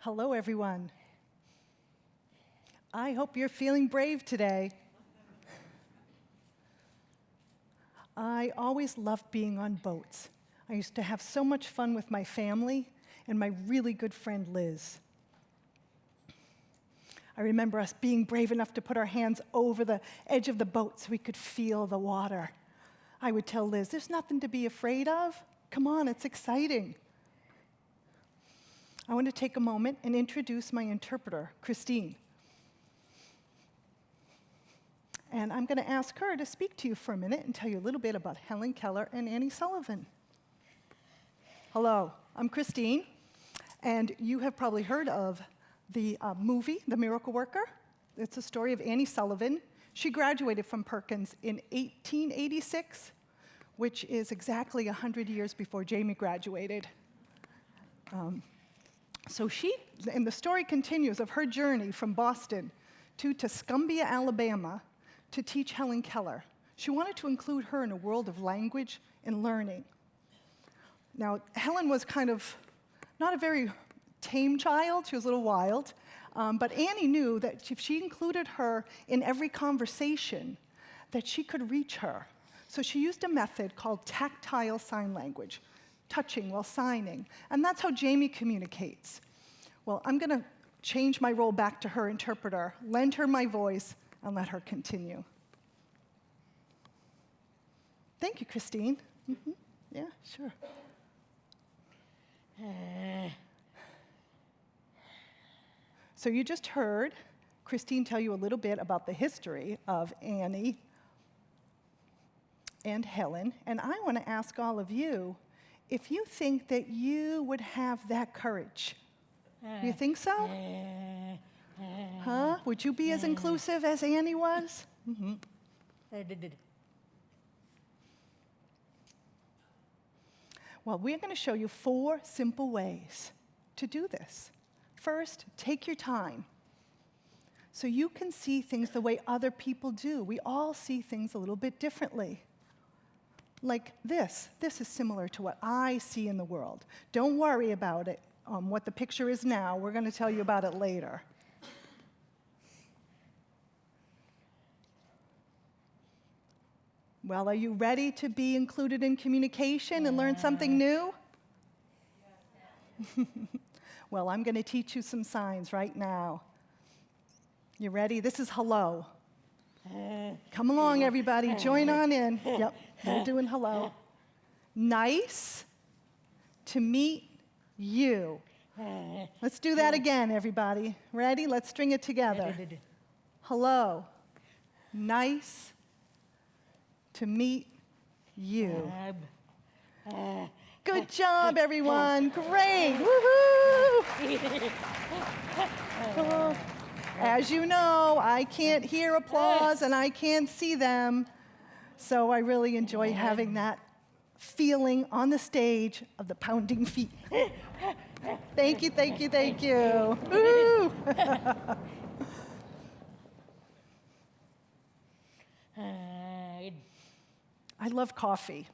Hello, everyone. I hope you're feeling brave today. I always loved being on boats. I used to have so much fun with my family and my really good friend Liz. I remember us being brave enough to put our hands over the edge of the boat so we could feel the water. I would tell Liz, there's nothing to be afraid of. Come on, it's exciting. I want to take a moment and introduce my interpreter, Christine. And I'm going to ask her to speak to you for a minute and tell you a little bit about Helen Keller and Annie Sullivan. Hello, I'm Christine, and you have probably heard of the movie, The Miracle Worker. It's a story of Annie Sullivan. She graduated from Perkins in 1886, which is exactly 100 years before Jaimi graduated. And the story continues of her journey from Boston to Tuscumbia, Alabama, to teach Helen Keller. She wanted to include her in a world of language and learning. Now, Helen was kind of not a very tame child. She was a little wild. But Annie knew that if she included her in every conversation, that she could reach her. So she used a method called tactile sign language, touching while signing. And that's how Jaimi communicates. Well, I'm going to change my role back to her interpreter, lend her my voice, and let her continue. Thank you, Christine. Mm-hmm. Yeah, sure. So you just heard Christine tell you a little bit about the history of Annie and Helen, and I want to ask all of you if you think that you would have that courage. Do you think so? Huh? Would you be as inclusive as Annie was? Mm-hmm. Well, we're going to show you 4 simple ways to do this. First, take your time so you can see things the way other people do. We all see things a little bit differently. Like this. This is similar to what I see in the world. Don't worry about it, what the picture is now. We're going to tell you about it later. Well, are you ready to be included in communication and learn something new? Well, I'm going to teach you some signs right now. You ready? This is hello. Come along, everybody. Join on in. Yep, we're doing hello. Nice to meet you. Let's do that again, everybody. Ready? Let's string it together. Hello. Nice to meet you. Good job, everyone. Great. Woohoo! As you know, I can't hear applause and I can't see them. So I really enjoy having that feeling on the stage of the pounding feet. Thank you, thank you, thank you. Woo! I love coffee.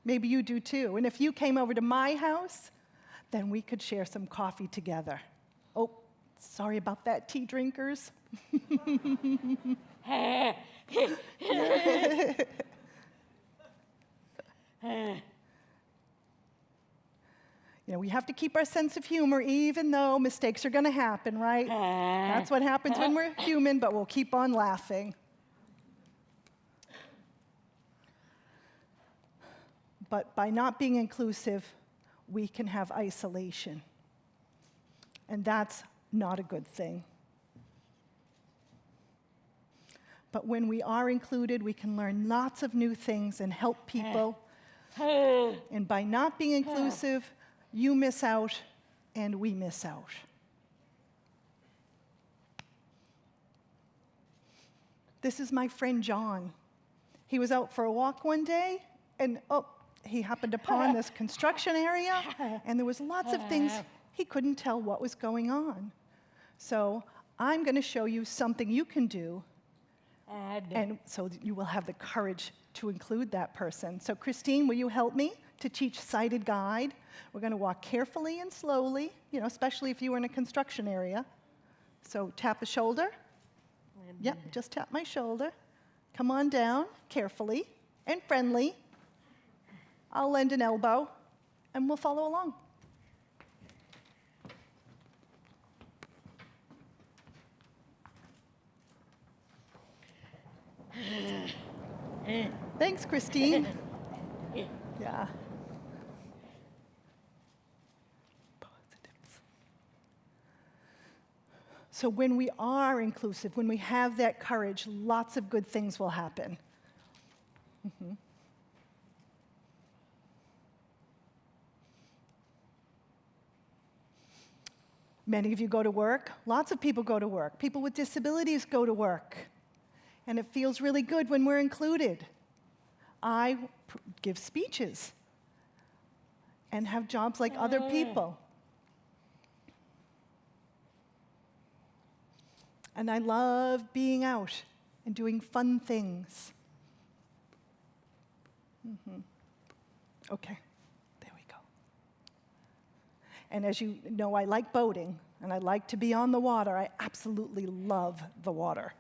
Maybe you do too. And if you came over to my house, then we could share some coffee together. Oh, sorry about that, tea drinkers. You know, we have to keep our sense of humor even though mistakes are going to happen, right? That's what happens when we're human, but we'll keep on laughing. But by not being inclusive, we can have isolation. And that's not a good thing. But when we are included, we can learn lots of new things and help people. And by not being inclusive, you miss out and we miss out. This is my friend John. He was out for a walk one day, and he happened upon this construction area, and there was lots of things he couldn't tell what was going on. So I'm going to show you something you can do, and so you will have the courage to include that person. So Christine, will you help me to teach sighted guide. We're going to walk carefully and slowly, especially if you were in a construction area. So tap a shoulder. Yep, just tap my shoulder. Come on down carefully and friendly. I'll lend an elbow, and we'll follow along. Thanks, Christine. Yeah. Positives. So when we are inclusive, when we have that courage, lots of good things will happen. Mm-hmm. Many of you go to work. Lots of people go to work. People with disabilities go to work. And it feels really good when we're included. I give speeches and have jobs like other people. And I love being out and doing fun things. Mm-hmm. Okay. And as you know, I like boating, and I like to be on the water. I absolutely love the water.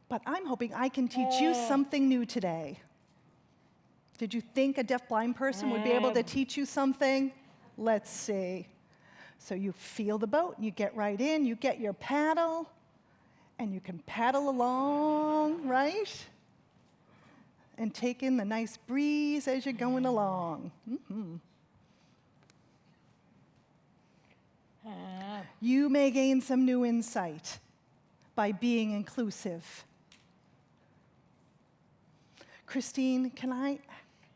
But I'm hoping I can teach you something new today. Did you think a deafblind person would be able to teach you something? Let's see. So you feel the boat, you get right in, you get your paddle, and you can paddle along, right? And take in the nice breeze as you're going along. Mm-hmm. You may gain some new insight by being inclusive. Christine, can I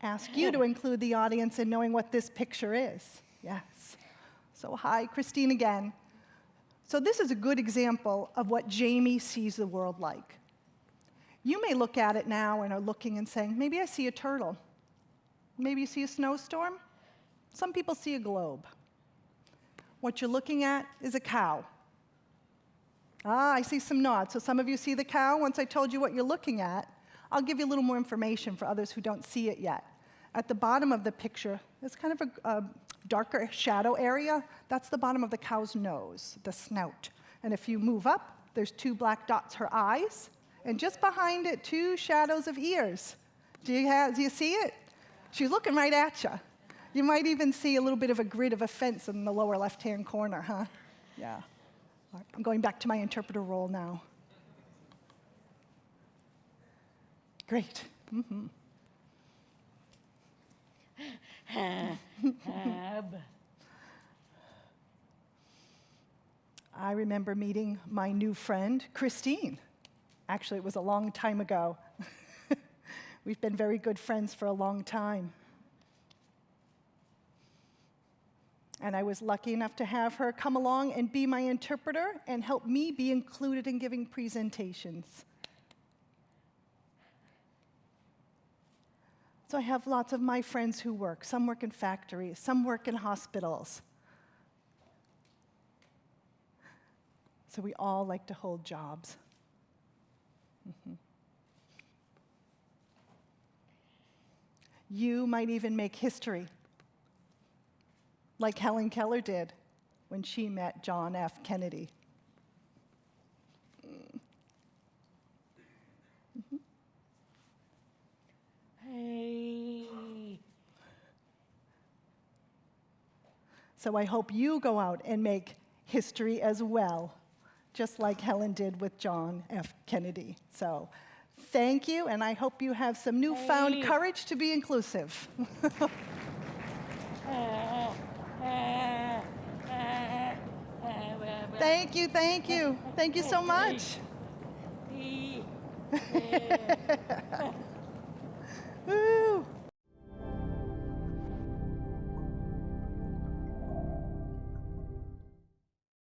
ask you to include the audience in knowing what this picture is? Yes. So hi, Christine again. So this is a good example of what Jaimi sees the world like. You may look at it now and are looking and saying, maybe I see a turtle. Maybe you see a snowstorm. Some people see a globe. What you're looking at is a cow. Ah, I see some nods. So some of you see the cow. Once I told you what you're looking at, I'll give you a little more information for others who don't see it yet. At the bottom of the picture, there's kind of a darker shadow area. That's the bottom of the cow's nose, the snout. And if you move up, there's 2 black dots, her eyes. And just behind it, 2 shadows of ears. Do you see it? She's looking right at you. You might even see a little bit of a grid of a fence in the lower left-hand corner, huh? Yeah. All right, I'm going back to my interpreter role now. Great. Mm-hmm. I remember meeting my new friend, Christine. Actually, it was a long time ago. We've been very good friends for a long time. And I was lucky enough to have her come along and be my interpreter and help me be included in giving presentations. So I have lots of my friends who work. Some work in factories, some work in hospitals. So we all like to hold jobs. Mm-hmm. You might even make history, like Helen Keller did when she met John F. Kennedy. Mm-hmm. Hey. So I hope you go out and make history as well, just like Helen did with John F. Kennedy. So thank you, and I hope you have some newfound courage to be inclusive. Thank you, thank you. Thank you so much. Woo.